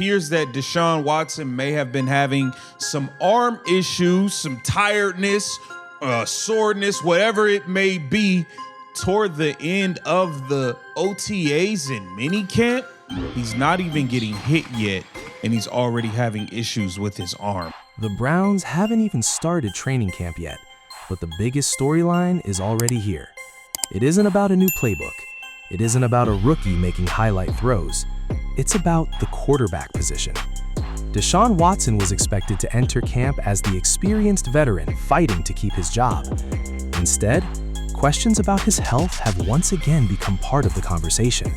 appears that Deshaun Watson may have been having some arm issues, some tiredness, soreness, whatever it may be, toward the end of the OTAs and minicamp. He's not even getting hit yet, and he's already having issues with his arm. The Browns haven't even started training camp yet, but the biggest storyline is already here. It isn't about a new playbook. It isn't about a rookie making highlight throws. It's about the quarterback position. Deshaun Watson was expected to enter camp as the experienced veteran fighting to keep his job. Instead, questions about his health have once again become part of the conversation.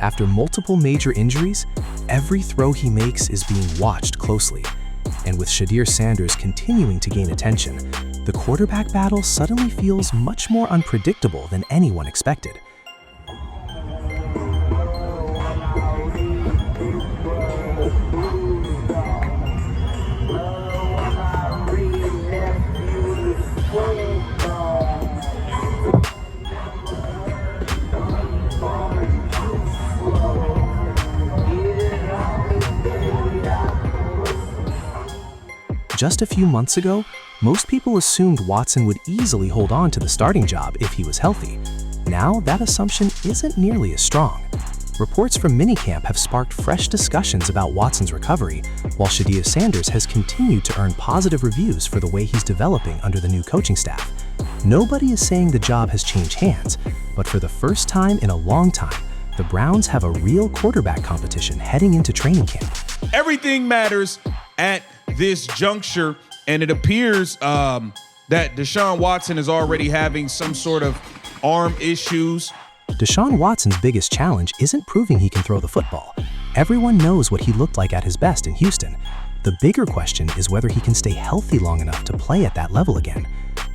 After multiple major injuries, every throw he makes is being watched closely. And with Shedeur Sanders continuing to gain attention, the quarterback battle suddenly feels much more unpredictable than anyone expected. Just a few months ago, most people assumed Watson would easily hold on to the starting job if he was healthy. Now, that assumption isn't nearly as strong. Reports from minicamp have sparked fresh discussions about Watson's recovery, while Shedeur Sanders has continued to earn positive reviews for the way he's developing under the new coaching staff. Nobody is saying the job has changed hands, but for the first time in a long time, the Browns have a real quarterback competition heading into training camp. Everything matters at this juncture, and it appears that Deshaun Watson is already having some sort of arm issues. Deshaun Watson's biggest challenge isn't proving he can throw the football. Everyone knows what he looked like at his best in Houston. The bigger question is whether he can stay healthy long enough to play at that level again.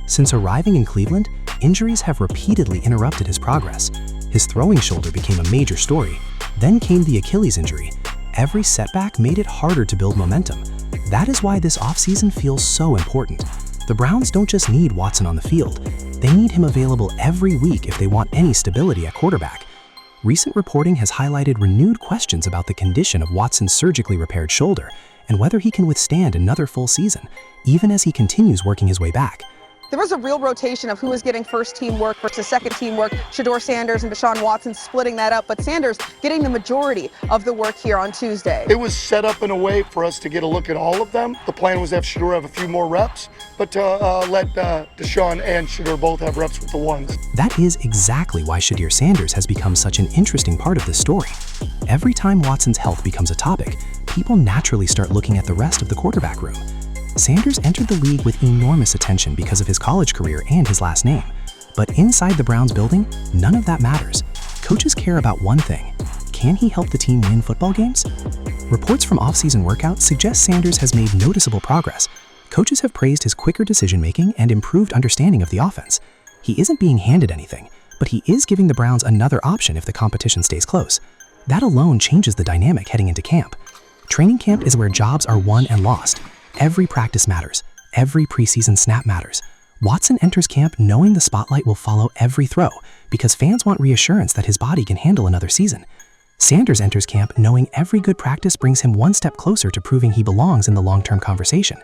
Since arriving in Cleveland, injuries have repeatedly interrupted his progress. His throwing shoulder became a major story. Then came the Achilles injury. Every setback made it harder to build momentum. That is why this offseason feels so important. The Browns don't just need Watson on the field. They need him available every week if they want any stability at quarterback. Recent reporting has highlighted renewed questions about the condition of Watson's surgically repaired shoulder and whether he can withstand another full season, even as he continues working his way back. There was a real rotation of who was getting first team work versus second team work. Shedeur Sanders and Deshaun Watson splitting that up, but Sanders getting the majority of the work here on Tuesday. It was set up in a way for us to get a look at all of them. The plan was to have Shedeur have a few more reps, but to let Deshaun and Shedeur both have reps with the ones. That is exactly why Shedeur Sanders has become such an interesting part of this story. Every time Watson's health becomes a topic, people naturally start looking at the rest of the quarterback room. Sanders entered the league with enormous attention because of his college career and his last name. But inside the Browns building, none of that matters. Coaches care about one thing: can he help the team win football games? Reports from off-season workouts suggest Sanders has made noticeable progress. Coaches have praised his quicker decision-making and improved understanding of the offense. He isn't being handed anything, but he is giving the Browns another option if the competition stays close. That alone changes the dynamic heading into camp. Training camp is where jobs are won and lost. Every practice matters. Every preseason snap matters. Watson enters camp knowing the spotlight will follow every throw because fans want reassurance that his body can handle another season. Sanders enters camp knowing every good practice brings him one step closer to proving he belongs in the long-term conversation.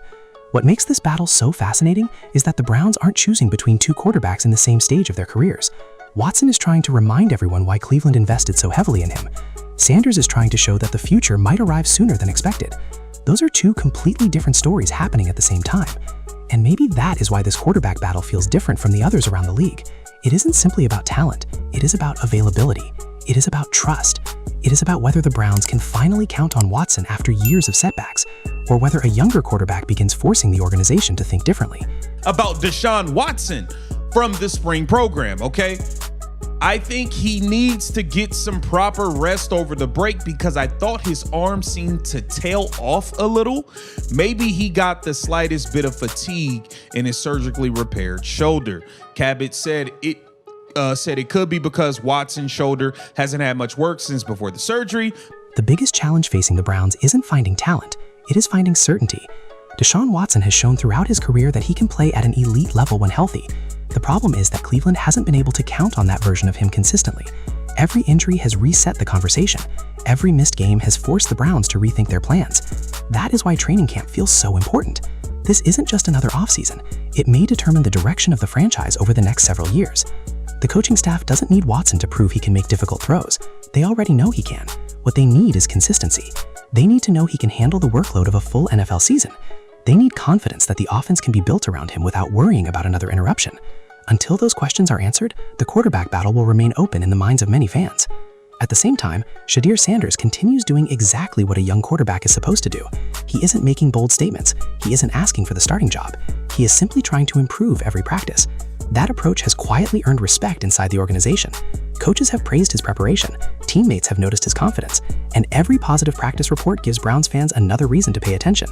What makes this battle so fascinating is that the Browns aren't choosing between two quarterbacks in the same stage of their careers. Watson is trying to remind everyone why Cleveland invested so heavily in him. Sanders is trying to show that the future might arrive sooner than expected. Those are two completely different stories happening at the same time. And maybe that is why this quarterback battle feels different from the others around the league. It isn't simply about talent. It is about availability. It is about trust. It is about whether the Browns can finally count on Watson after years of setbacks, or whether a younger quarterback begins forcing the organization to think differently. About Deshaun Watson from the spring program, okay? I think he needs to get some proper rest over the break because I thought his arm seemed to tail off a little. Maybe he got the slightest bit of fatigue in his surgically repaired shoulder. Cabot said it could be because Watson's shoulder hasn't had much work since before the surgery. The biggest challenge facing the Browns isn't finding talent, it is finding certainty. Deshaun Watson has shown throughout his career that he can play at an elite level when healthy. The problem is that Cleveland hasn't been able to count on that version of him consistently. Every injury has reset the conversation. Every missed game has forced the Browns to rethink their plans. That is why training camp feels so important. This isn't just another offseason. It may determine the direction of the franchise over the next several years. The coaching staff doesn't need Watson to prove he can make difficult throws. They already know he can. What they need is consistency. They need to know he can handle the workload of a full NFL season. They need confidence that the offense can be built around him without worrying about another interruption. Until those questions are answered, the quarterback battle will remain open in the minds of many fans. At the same time, Shedeur Sanders continues doing exactly what a young quarterback is supposed to do. He isn't making bold statements. He isn't asking for the starting job. He is simply trying to improve every practice. That approach has quietly earned respect inside the organization. Coaches have praised his preparation, teammates have noticed his confidence, and every positive practice report gives Browns fans another reason to pay attention.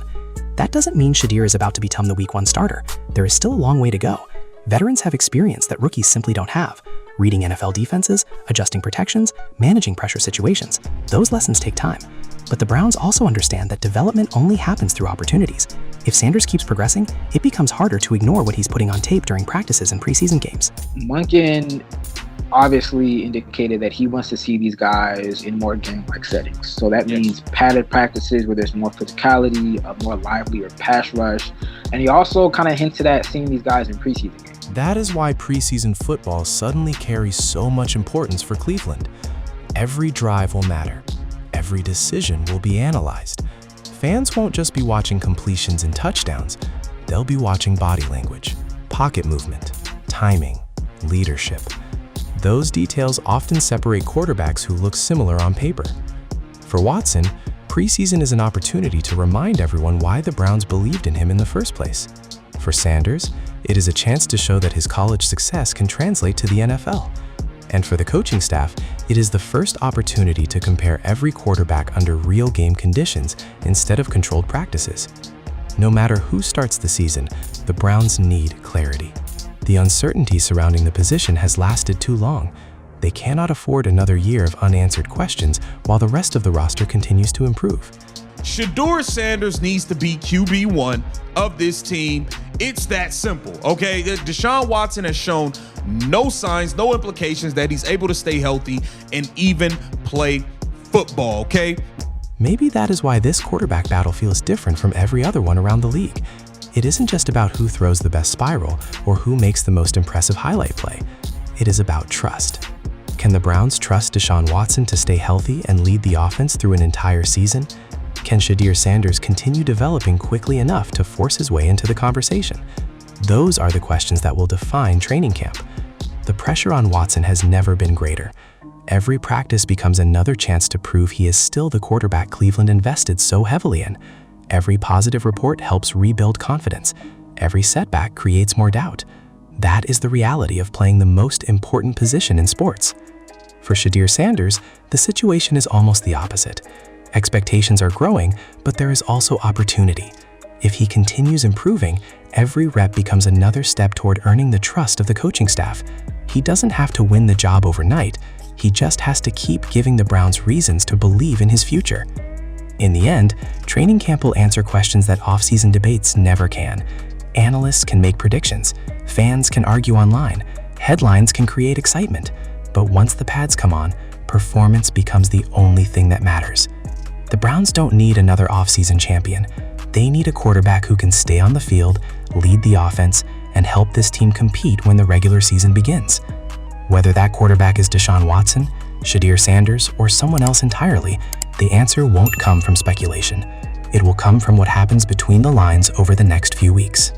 That doesn't mean Shedeur is about to become the Week 1 starter. There is still a long way to go. Veterans have experience that rookies simply don't have. Reading NFL defenses, adjusting protections, managing pressure situations. Those lessons take time. But the Browns also understand that development only happens through opportunities. If Sanders keeps progressing, it becomes harder to ignore what he's putting on tape during practices and preseason games. Munkin obviously indicated that he wants to see these guys in more game-like settings. So that means padded practices where there's more physicality, a more livelier pass rush. And he also kind of hinted at seeing these guys in preseason games. That is why preseason football suddenly carries so much importance for Cleveland. Every drive will matter. Every decision will be analyzed. Fans won't just be watching completions and touchdowns. They'll be watching body language, pocket movement, timing, leadership. Those details often separate quarterbacks who look similar on paper. For Watson, preseason is an opportunity to remind everyone why the Browns believed in him in the first place. For Sanders, it is a chance to show that his college success can translate to the NFL. And for the coaching staff, it is the first opportunity to compare every quarterback under real game conditions instead of controlled practices. No matter who starts the season, the Browns need clarity. The uncertainty surrounding the position has lasted too long. They cannot afford another year of unanswered questions while the rest of the roster continues to improve. Shedeur Sanders needs to be QB1 of this team. It's that simple, okay? Deshaun Watson has shown no signs, no implications that he's able to stay healthy and even play football, okay? Maybe that is why this quarterback battle feels different from every other one around the league. It isn't just about who throws the best spiral or who makes the most impressive highlight play. It is about trust. Can the Browns trust Deshaun Watson to stay healthy and lead the offense through an entire season? Can Shedeur Sanders continue developing quickly enough to force his way into the conversation? Those are the questions that will define training camp. The pressure on Watson has never been greater. Every practice becomes another chance to prove he is still the quarterback Cleveland invested so heavily in. Every positive report helps rebuild confidence. Every setback creates more doubt. That is the reality of playing the most important position in sports. For Shedeur Sanders, the situation is almost the opposite. Expectations are growing, but there is also opportunity. If he continues improving, every rep becomes another step toward earning the trust of the coaching staff. He doesn't have to win the job overnight. He just has to keep giving the Browns reasons to believe in his future. In the end, training camp will answer questions that off-season debates never can. Analysts can make predictions, fans can argue online, headlines can create excitement. But once the pads come on, performance becomes the only thing that matters. The Browns don't need another off-season champion. They need a quarterback who can stay on the field, lead the offense, and help this team compete when the regular season begins. Whether that quarterback is Deshaun Watson, Shedeur Sanders, or someone else entirely, the answer won't come from speculation. It will come from what happens between the lines over the next few weeks.